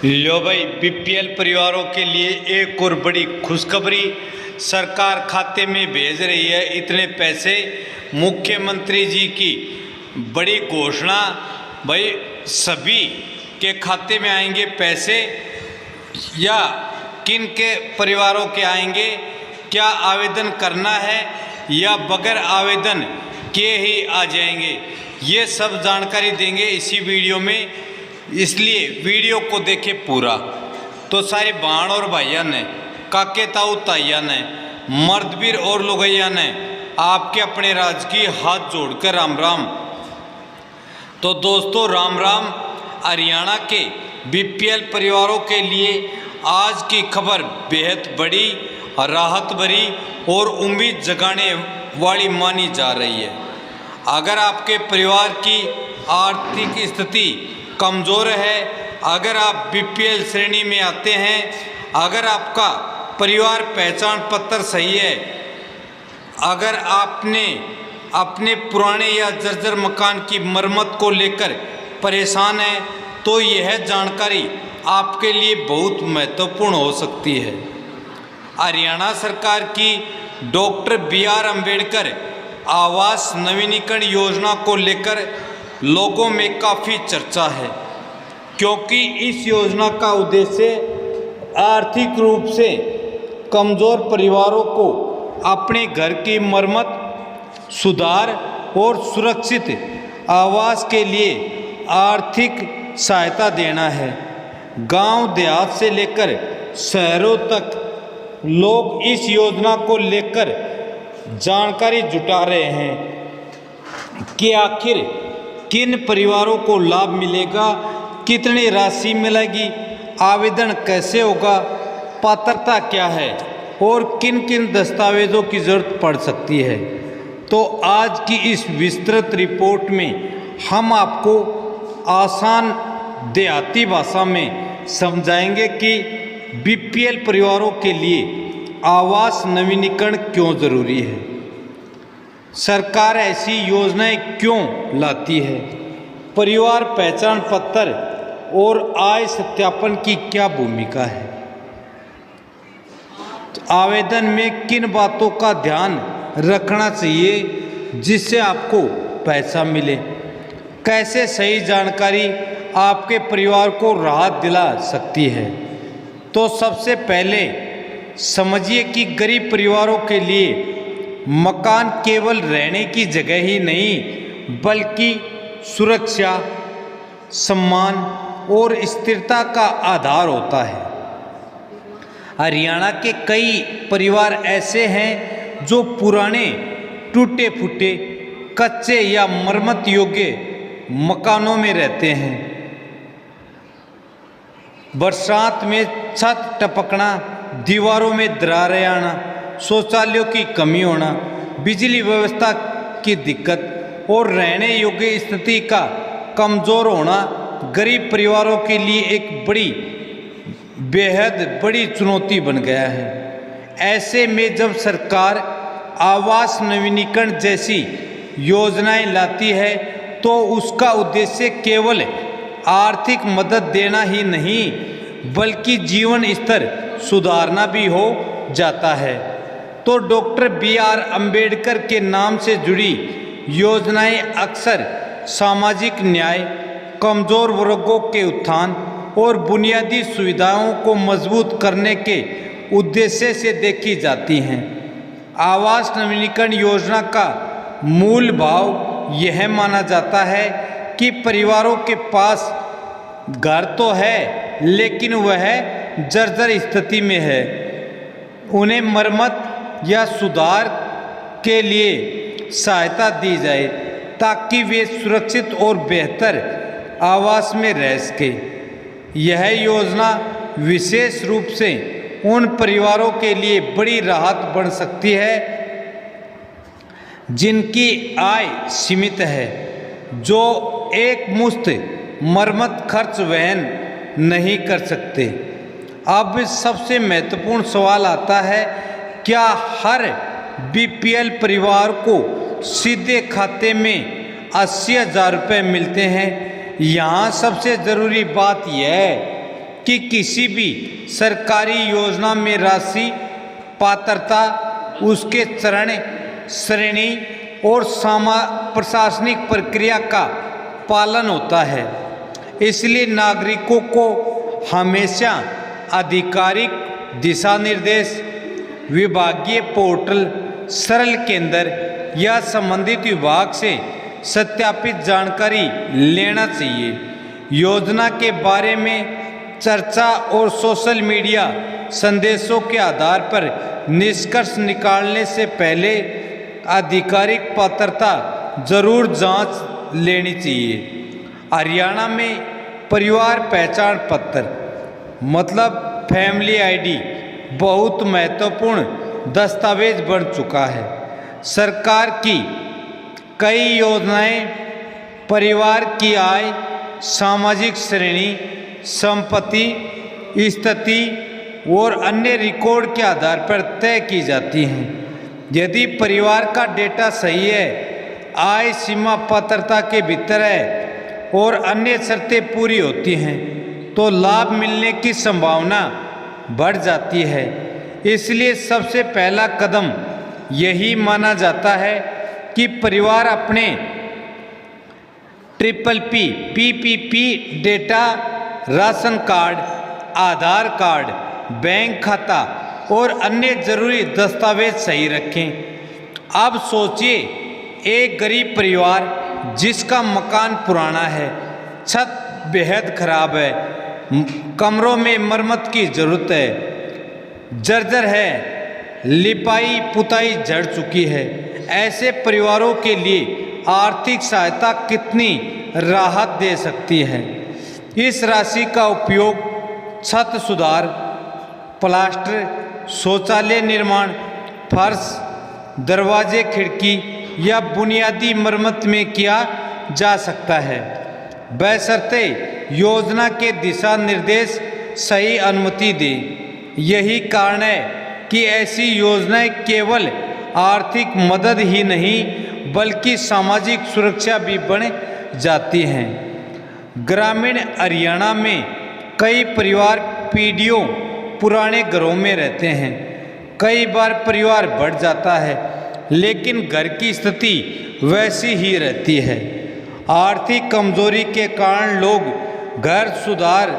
लो भाई, बीपीएल परिवारों के लिए एक और बड़ी खुशखबरी सरकार खाते में भेज रही है इतने पैसे। मुख्यमंत्री जी की बड़ी घोषणा, भाई सभी के खाते में आएंगे पैसे या किन के परिवारों के आएंगे, क्या आवेदन करना है या बगैर आवेदन के ही आ जाएंगे, ये सब जानकारी देंगे इसी वीडियो में। इसलिए वीडियो को देखे पूरा। तो सारे बहन और भाइयों ने, काके ताऊ ताइया ने, मर्दवीर और लुगैया ने आपके अपने राज की हाथ जोड़कर राम राम। तो दोस्तों राम राम। हरियाणा के बीपीएल परिवारों के लिए आज की खबर बेहद बड़ी, राहत भरी और उम्मीद जगाने वाली मानी जा रही है। अगर आपके परिवार की आर्थिक स्थिति कमज़ोर है, अगर आप बीपीएल श्रेणी में आते हैं, अगर आपका परिवार पहचान पत्र सही है, अगर आपने अपने पुराने या जर्जर मकान की मरम्मत को लेकर परेशान हैं, तो यह जानकारी आपके लिए बहुत महत्वपूर्ण हो सकती है। हरियाणा सरकार की डॉक्टर BR अम्बेडकर आवास नवीनीकरण योजना को लेकर लोगों में काफ़ी चर्चा है, क्योंकि इस योजना का उद्देश्य आर्थिक रूप से कमज़ोर परिवारों को अपने घर की मरम्मत, सुधार और सुरक्षित आवास के लिए आर्थिक सहायता देना है। गांव देहात से लेकर शहरों तक लोग इस योजना को लेकर जानकारी जुटा रहे हैं कि आखिर किन परिवारों को लाभ मिलेगा, कितनी राशि मिलेगी, आवेदन कैसे होगा, पात्रता क्या है और किन किन दस्तावेज़ों की ज़रूरत पड़ सकती है। तो आज की इस विस्तृत रिपोर्ट में हम आपको आसान देहाती भाषा में समझाएंगे कि बीपीएल परिवारों के लिए आवास नवीनीकरण क्यों ज़रूरी है, सरकार ऐसी योजनाएं क्यों लाती है, परिवार पहचान पत्र और आय सत्यापन की क्या भूमिका है, आवेदन में किन बातों का ध्यान रखना चाहिए जिससे आपको पैसा मिले, कैसे सही जानकारी आपके परिवार को राहत दिला सकती है। तो सबसे पहले समझिए कि गरीब परिवारों के लिए मकान केवल रहने की जगह ही नहीं, बल्कि सुरक्षा, सम्मान और स्थिरता का आधार होता है। हरियाणा के कई परिवार ऐसे हैं जो पुराने, टूटे फूटे, कच्चे या मरम्मत योग्य मकानों में रहते हैं। बरसात में छत टपकना, दीवारों में दरारें आना, शौचालयों की कमी होना, बिजली व्यवस्था की दिक्कत और रहने योग्य स्थिति का कमज़ोर होना गरीब परिवारों के लिए एक बेहद बड़ी चुनौती बन गया है। ऐसे में जब सरकार आवास नवीनीकरण जैसी योजनाएं लाती है, तो उसका उद्देश्य केवल आर्थिक मदद देना ही नहीं, बल्कि जीवन स्तर सुधारना भी हो जाता है। तो डॉक्टर BR अम्बेडकर के नाम से जुड़ी योजनाएं अक्सर सामाजिक न्याय, कमज़ोर वर्गों के उत्थान और बुनियादी सुविधाओं को मजबूत करने के उद्देश्य से देखी जाती हैं। आवास नवीनीकरण योजना का मूल भाव यह माना जाता है कि परिवारों के पास घर तो है, लेकिन वह जर्जर स्थिति में है। उन्हें मरम्मत या सुधार के लिए सहायता दी जाए ताकि वे सुरक्षित और बेहतर आवास में रह सके। यह योजना विशेष रूप से उन परिवारों के लिए बड़ी राहत बन सकती है जिनकी आय सीमित है, जो एक मुश्त मरम्मत खर्च वहन नहीं कर सकते। अब सबसे महत्वपूर्ण सवाल आता है, क्या हर बीपीएल परिवार को सीधे खाते में 80,000 रुपये मिलते हैं? यहाँ सबसे ज़रूरी बात यह है कि किसी भी सरकारी योजना में राशि, पात्रता, उसके चरण, श्रेणी और प्रशासनिक प्रक्रिया का पालन होता है। इसलिए नागरिकों को हमेशा आधिकारिक दिशा निर्देश, विभागीय पोर्टल, सरल केंद्र या संबंधित विभाग से सत्यापित जानकारी लेना चाहिए। योजना के बारे में चर्चा और सोशल मीडिया संदेशों के आधार पर निष्कर्ष निकालने से पहले आधिकारिक पात्रता जरूर जांच लेनी चाहिए। हरियाणा में परिवार पहचान पत्र मतलब फैमिली आईडी बहुत महत्वपूर्ण दस्तावेज बन चुका है। सरकार की कई योजनाएं परिवार की आय, सामाजिक श्रेणी, संपत्ति स्थिति और अन्य रिकॉर्ड के आधार पर तय की जाती हैं। यदि परिवार का डेटा सही है, आय सीमा पात्रता के भीतर है और अन्य शर्तें पूरी होती हैं तो लाभ मिलने की संभावना बढ़ जाती है। इसलिए सबसे पहला कदम यही माना जाता है कि परिवार अपने PPP डेटा, राशन कार्ड, आधार कार्ड, बैंक खाता और अन्य जरूरी दस्तावेज सही रखें। अब सोचिए, एक गरीब परिवार जिसका मकान पुराना है, छत बेहद खराब है, कमरों में मरम्मत की ज़रूरत है, जर्जर है, लिपाई पुताई झड़ चुकी है। ऐसे परिवारों के लिए आर्थिक सहायता कितनी राहत दे सकती है। इस राशि का उपयोग छत सुधार, प्लास्टर, शौचालय निर्माण, फर्श, दरवाजे, खिड़की या बुनियादी मरम्मत में किया जा सकता है, बशर्ते योजना के दिशा निर्देश सही अनुमति दें। यही कारण है कि ऐसी योजनाएं केवल आर्थिक मदद ही नहीं बल्कि सामाजिक सुरक्षा भी बन जाती हैं। ग्रामीण हरियाणा में कई परिवार पीढ़ियों पुराने घरों में रहते हैं। कई बार परिवार बढ़ जाता है लेकिन घर की स्थिति वैसी ही रहती है। आर्थिक कमजोरी के कारण लोग घर सुधार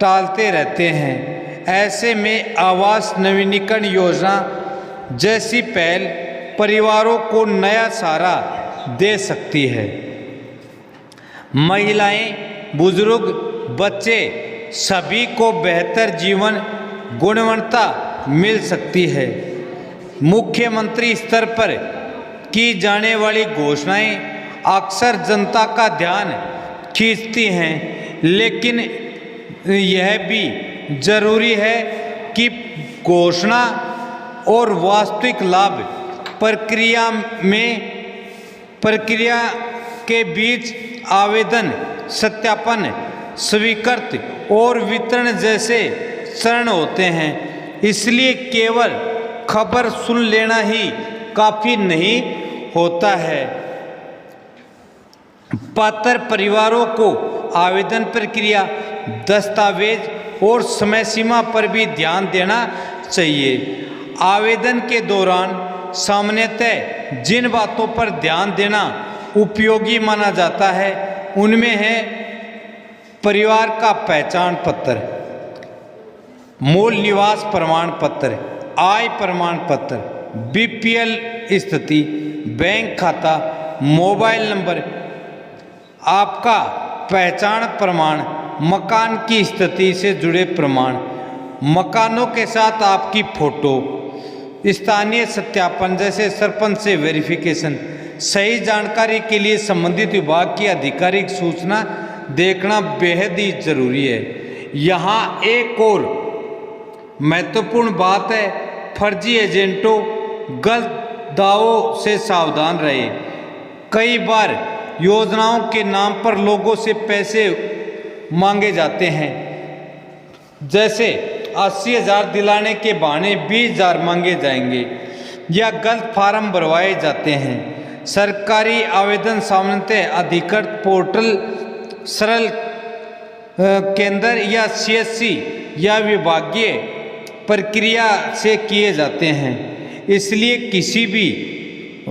टालते रहते हैं। ऐसे में आवास नवीनीकरण योजना जैसी पहल परिवारों को नया सहारा दे सकती है। महिलाएं, बुजुर्ग, बच्चे सभी को बेहतर जीवन गुणवत्ता मिल सकती है। मुख्यमंत्री स्तर पर की जाने वाली घोषणाएं अक्सर जनता का ध्यान खींचती हैं, लेकिन यह भी जरूरी है कि घोषणा और वास्तविक लाभ प्रक्रिया के बीच आवेदन, सत्यापन, स्वीकृति और वितरण जैसे चरण होते हैं। इसलिए केवल खबर सुन लेना ही काफी नहीं होता है। पात्र परिवारों को आवेदन प्रक्रिया, दस्तावेज और समय सीमा पर भी ध्यान देना चाहिए। आवेदन के दौरान सामान्यतः जिन बातों पर ध्यान देना उपयोगी माना जाता है उनमें है परिवार का पहचान पत्र, मूल निवास प्रमाण पत्र, आय प्रमाण पत्र, BPL स्थिति, बैंक खाता, मोबाइल नंबर, आपका पहचान प्रमाण, मकान की स्थिति से जुड़े प्रमाण, मकानों के साथ आपकी फोटो, स्थानीय सत्यापन जैसे सरपंच से वेरिफिकेशन। सही जानकारी के लिए संबंधित विभाग की आधिकारिक सूचना देखना बेहद ही जरूरी है। यहाँ एक और महत्वपूर्ण बात है, फर्जी एजेंटों, गलत दावों से सावधान रहे। कई बार योजनाओं के नाम पर लोगों से पैसे मांगे जाते हैं, जैसे 80,000 दिलाने के बहाने 20,000 मांगे जाएंगे या गलत फार्म भरवाए जाते हैं। सरकारी आवेदन सामान्यतः अधिकृत पोर्टल, सरल केंद्र या सीएससी या विभागीय प्रक्रिया से किए जाते हैं। इसलिए किसी भी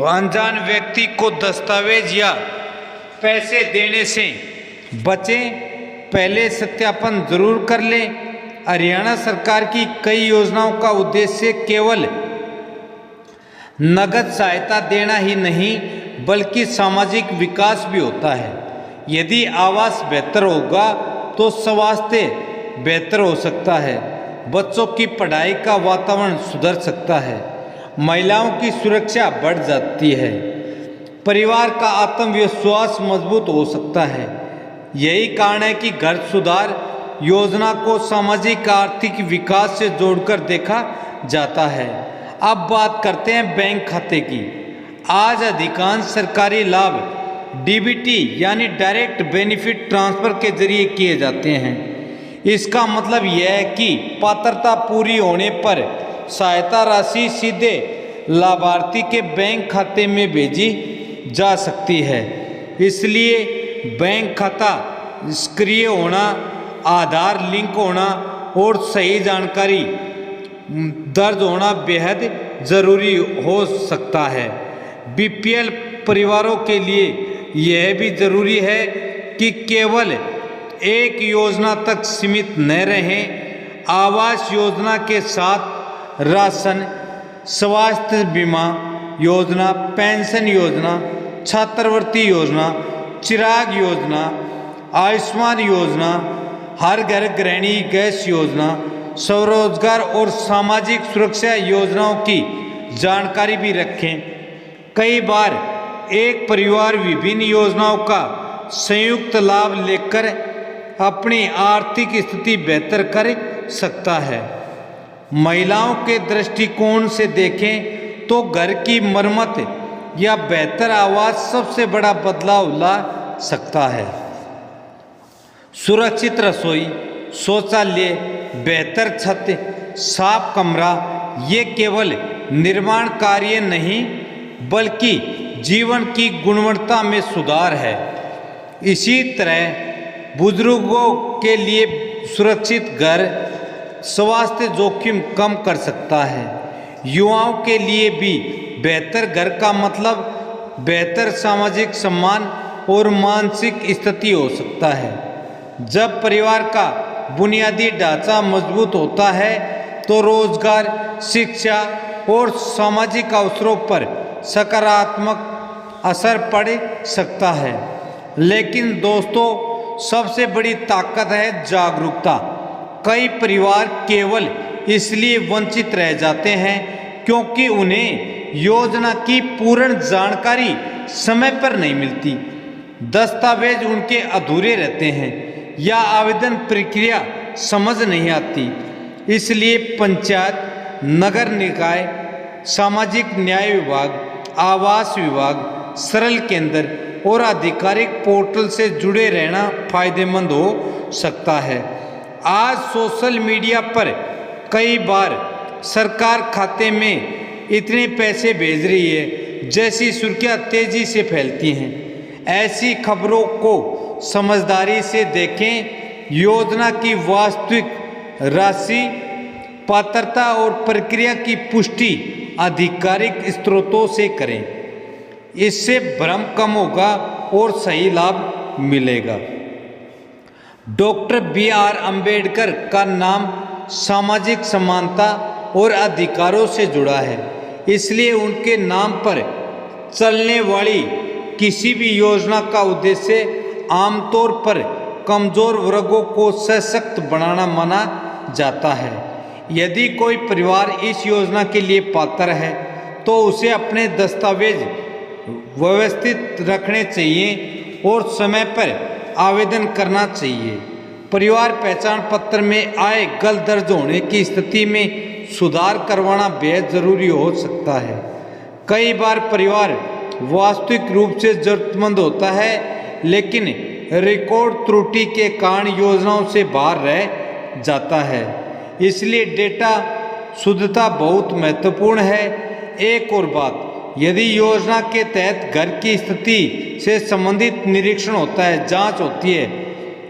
अनजान व्यक्ति को दस्तावेज या पैसे देने से बचें, पहले सत्यापन जरूर कर लें। हरियाणा सरकार की कई योजनाओं का उद्देश्य केवल नगद सहायता देना ही नहीं बल्कि सामाजिक विकास भी होता है। यदि आवास बेहतर होगा तो स्वास्थ्य बेहतर हो सकता है, बच्चों की पढ़ाई का वातावरण सुधर सकता है, महिलाओं की सुरक्षा बढ़ जाती है, परिवार का आत्मविश्वास मजबूत हो सकता है। यही कारण है कि घर सुधार योजना को सामाजिक आर्थिक विकास से जोड़कर देखा जाता है। अब बात करते हैं बैंक खाते की। आज अधिकांश सरकारी लाभ डीबीटी यानी डायरेक्ट बेनिफिट ट्रांसफर के जरिए किए जाते हैं। इसका मतलब यह है कि पात्रता पूरी होने पर सहायता राशि सीधे लाभार्थी के बैंक खाते में भेजी जा सकती है। इसलिए बैंक खाता सक्रिय होना, आधार लिंक होना और सही जानकारी दर्ज होना बेहद ज़रूरी हो सकता है। बीपीएल परिवारों के लिए यह भी ज़रूरी है कि केवल एक योजना तक सीमित न रहें। आवास योजना के साथ राशन, स्वास्थ्य बीमा योजना, पेंशन योजना, छात्रवृत्ति योजना, चिराग योजना, आयुष्मान योजना, हर घर गृहिणी गैस योजना, स्वरोजगार और सामाजिक सुरक्षा योजनाओं की जानकारी भी रखें। कई बार एक परिवार विभिन्न योजनाओं का संयुक्त लाभ लेकर अपनी आर्थिक स्थिति बेहतर कर सकता है। महिलाओं के दृष्टिकोण से देखें तो घर की मरम्मत या बेहतर आवास सबसे बड़ा बदलाव ला सकता है। सुरक्षित रसोई, शौचालय, बेहतर छत, साफ कमरा, ये केवल निर्माण कार्य नहीं बल्कि जीवन की गुणवत्ता में सुधार है। इसी तरह बुजुर्गों के लिए सुरक्षित घर स्वास्थ्य जोखिम कम कर सकता है। युवाओं के लिए भी बेहतर घर का मतलब बेहतर सामाजिक सम्मान और मानसिक स्थिति हो सकता है। जब परिवार का बुनियादी ढांचा मजबूत होता है तो रोजगार, शिक्षा और सामाजिक अवसरों पर सकारात्मक असर पड़ सकता है। लेकिन दोस्तों, सबसे बड़ी ताकत है जागरूकता। कई परिवार केवल इसलिए वंचित रह जाते हैं क्योंकि उन्हें योजना की पूर्ण जानकारी समय पर नहीं मिलती, दस्तावेज उनके अधूरे रहते हैं या आवेदन प्रक्रिया समझ नहीं आती। इसलिए पंचायत, नगर निकाय, सामाजिक न्याय विभाग, आवास विभाग, सरल केंद्र और आधिकारिक पोर्टल से जुड़े रहना फायदेमंद हो सकता है। आज सोशल मीडिया पर कई बार सरकार खाते में इतने पैसे भेज रही है जैसी सुर्खियां तेजी से फैलती हैं। ऐसी खबरों को समझदारी से देखें। योजना की वास्तविक राशि, पात्रता और प्रक्रिया की पुष्टि आधिकारिक स्रोतों से करें। इससे भ्रम कम होगा और सही लाभ मिलेगा। Doctor B R. अंबेडकर का नाम सामाजिक समानता और अधिकारों से जुड़ा है, इसलिए उनके नाम पर चलने वाली किसी भी योजना का उद्देश्य आमतौर पर कमजोर वर्गों को सशक्त बनाना माना जाता है। यदि कोई परिवार इस योजना के लिए पात्र है तो उसे अपने दस्तावेज व्यवस्थित रखने चाहिए और समय पर आवेदन करना चाहिए। परिवार पहचान पत्र में आय गलत दर्ज होने की स्थिति में सुधार करवाना बेहद जरूरी हो सकता है। कई बार परिवार वास्तविक रूप से जरूरतमंद होता है लेकिन रिकॉर्ड त्रुटि के कारण योजनाओं से बाहर रह जाता है। इसलिए डेटा शुद्धता बहुत महत्वपूर्ण है। एक और बात, यदि योजना के तहत घर की स्थिति से संबंधित निरीक्षण होता है, जांच होती है,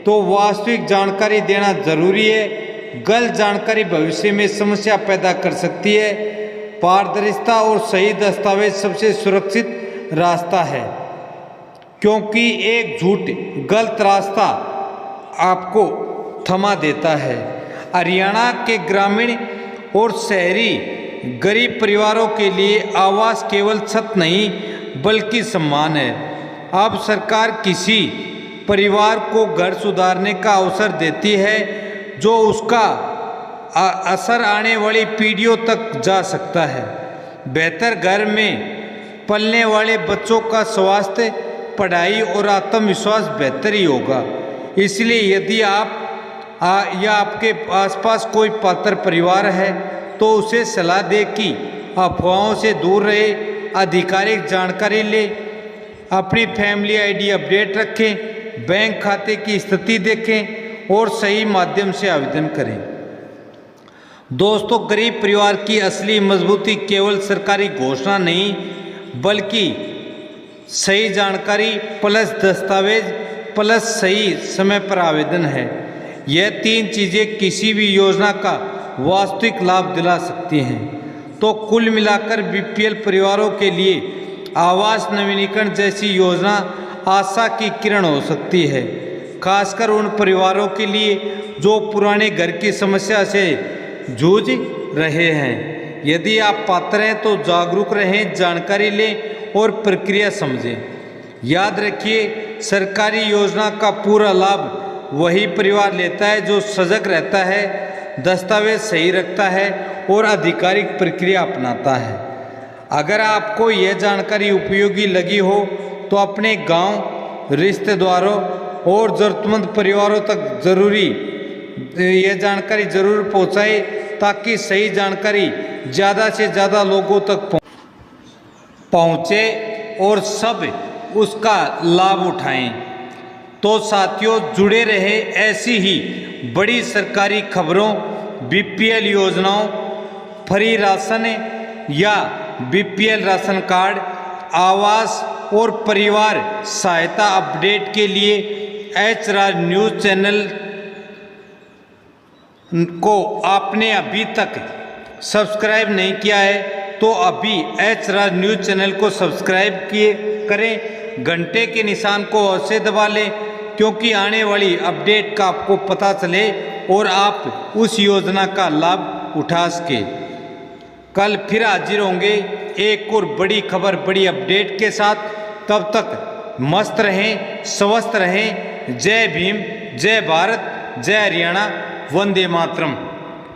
तो वास्तविक जानकारी देना जरूरी है। गलत जानकारी भविष्य में समस्या पैदा कर सकती है। पारदर्शिता और सही दस्तावेज सबसे सुरक्षित रास्ता है, क्योंकि एक झूठ गलत रास्ता आपको थमा देता है। हरियाणा के ग्रामीण और शहरी गरीब परिवारों के लिए आवास केवल छत नहीं बल्कि सम्मान है। अब सरकार किसी परिवार को घर सुधारने का अवसर देती है, जो उसका असर आने वाली पीढ़ियों तक जा सकता है। बेहतर घर में पलने वाले बच्चों का स्वास्थ्य, पढ़ाई और आत्मविश्वास बेहतर ही होगा। इसलिए यदि आप या आपके आसपास कोई पात्र परिवार है तो उसे सलाह दें कि अफवाहों से दूर रहे, आधिकारिक जानकारी ले, अपनी फैमिली आईडी अपडेट रखें, बैंक खाते की स्थिति देखें और सही माध्यम से आवेदन करें। दोस्तों, गरीब परिवार की असली मजबूती केवल सरकारी घोषणा नहीं बल्कि सही जानकारी प्लस दस्तावेज प्लस सही समय पर आवेदन है। यह तीन चीज़ें किसी भी योजना का वास्तविक लाभ दिला सकती हैं। तो कुल मिलाकर बीपीएल परिवारों के लिए आवास नवीनीकरण जैसी योजना आशा की किरण हो सकती है, खासकर उन परिवारों के लिए जो पुराने घर की समस्या से जूझ रहे हैं। यदि आप पात्र हैं तो जागरूक रहें, जानकारी लें और प्रक्रिया समझें। याद रखिए, सरकारी योजना का पूरा लाभ वही परिवार लेता है जो सजग रहता है, दस्तावेज सही रखता है और आधिकारिक प्रक्रिया अपनाता है। अगर आपको यह जानकारी उपयोगी लगी हो तो अपने गांव, रिश्तेदारों और ज़रूरतमंद परिवारों तक यह जानकारी ज़रूर पहुंचाएं, ताकि सही जानकारी ज़्यादा से ज़्यादा लोगों तक पहुंचे और सब उसका लाभ उठाएं। तो साथियों, जुड़े रहे ऐसी ही बड़ी सरकारी खबरों, बीपीएल योजनाओं, फ्री राशन या बीपीएल राशन कार्ड, आवास और परिवार सहायता अपडेट के लिए एच राज न्यूज़ चैनल को आपने अभी तक सब्सक्राइब नहीं किया है तो अभी एच राज न्यूज़ चैनल को सब्सक्राइब करें, घंटे के निशान को अवश्य दबा लें, क्योंकि आने वाली अपडेट का आपको पता चले और आप उस योजना का लाभ उठा सके। कल फिर हाजिर होंगे एक और बड़ी खबर, बड़ी अपडेट के साथ। तब तक मस्त रहें, स्वस्थ रहें। जय भीम, जय भारत, जय हरियाणा, वंदे मातरम।